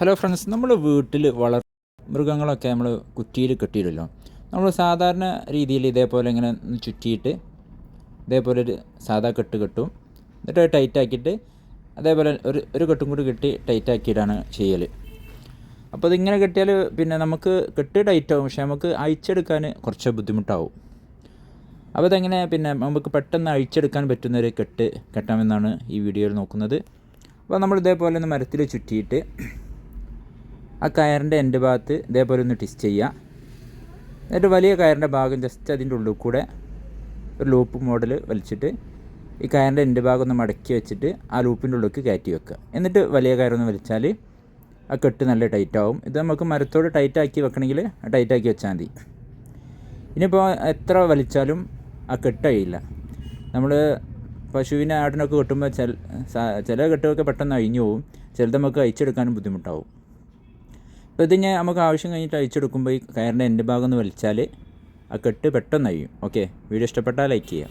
Hello friends, നമ്മൾ വീട്ടിൽ മൃഗങ്ങളൊക്കെ നമ്മൾ കുറ്റിയിൽ കെട്ടിയിടുമല്ലോ. നമ്മൾ സാധാരണ രീതിയിൽ ഇതേപോലെ ഇങ്ങനെ ചുറ്റിയിട്ട് ഇതേപോലെ ഒരു സാധാ കെട്ട് കെട്ടും. എന്നിട്ട് ടൈറ്റാക്കിയിട്ട് അതേപോലെ ഒരു കെട്ടും കൂടി കെട്ടി ടൈറ്റാക്കിയിട്ടാണ് ചെയ്യൽ. അപ്പോൾ ഇതിങ്ങനെ കെട്ടിയാൽ പിന്നെ നമുക്ക് കെട്ട് ടൈറ്റാവും, പക്ഷേ നമുക്ക് അഴിച്ചെടുക്കാൻ കുറച്ച് ബുദ്ധിമുട്ടാവും. അപ്പോൾ അതെങ്ങനെ പിന്നെ നമുക്ക് പെട്ടെന്ന് അഴിച്ചെടുക്കാൻ പറ്റുന്നൊരു കെട്ട് കെട്ടാമെന്നാണ് ഈ വീഡിയോയിൽ നോക്കുന്നത്. അപ്പോൾ നമ്മൾ ഇതേപോലെ ഒന്ന് മരത്തിൽ ചുറ്റിയിട്ട് ആ കയറിൻ്റെ എൻ്റെ ഭാഗത്ത് ഇതേപോലെ ഒന്ന് ട്വിസ്റ്റ് ചെയ്യുക. എന്നിട്ട് വലിയ കയറിൻ്റെ ഭാഗം ജസ്റ്റ് അതിൻ്റെ ഉള്ളിൽ കൂടെ ഒരു ലൂപ്പ് മോഡൽ വലിച്ചിട്ട് ഈ കയറിൻ്റെ എൻ്റെ ഭാഗം ഒന്ന് മടക്കി വെച്ചിട്ട് ആ ലൂപ്പിൻ്റെ ഉള്ളിലേക്ക് കയറ്റി വെക്കുക. എന്നിട്ട് വലിയ കയറൊന്ന് വലിച്ചാൽ ആ കെട്ട് നല്ല ടൈറ്റാവും. ഇത് നമുക്ക് മരത്തോട് ടൈറ്റാക്കി വെക്കണമെങ്കിൽ ടൈറ്റാക്കി വെച്ചാൽ മതി. ഇനിയിപ്പോൾ എത്ര വലിച്ചാലും ആ കെട്ടഴിയില്ല. നമ്മൾ പശുവിനെ ആടിനൊക്കെ കെട്ടുമ്പോൾ ചില കെട്ടുകളൊക്കെ പെട്ടെന്ന് അഴിഞ്ഞു പോവും, ചിലത് നമുക്ക് അഴിച്ചെടുക്കാനും ബുദ്ധിമുട്ടാവും. അപ്പോൾ ഇതിങ്ങനെ നമുക്ക് ആവശ്യം കഴിഞ്ഞിട്ട് അഴിച്ചെടുക്കുമ്പോൾ ഈ കയറിൻ്റെ എൻ്റെ ഭാഗം ഒന്ന് വലിച്ചാൽ ആ കെട്ട് പെട്ടെന്ന് അഴിയും. ഓക്കെ, വീഡിയോ ഇഷ്ടപ്പെട്ടാൽ ലൈക്ക് ചെയ്യുക.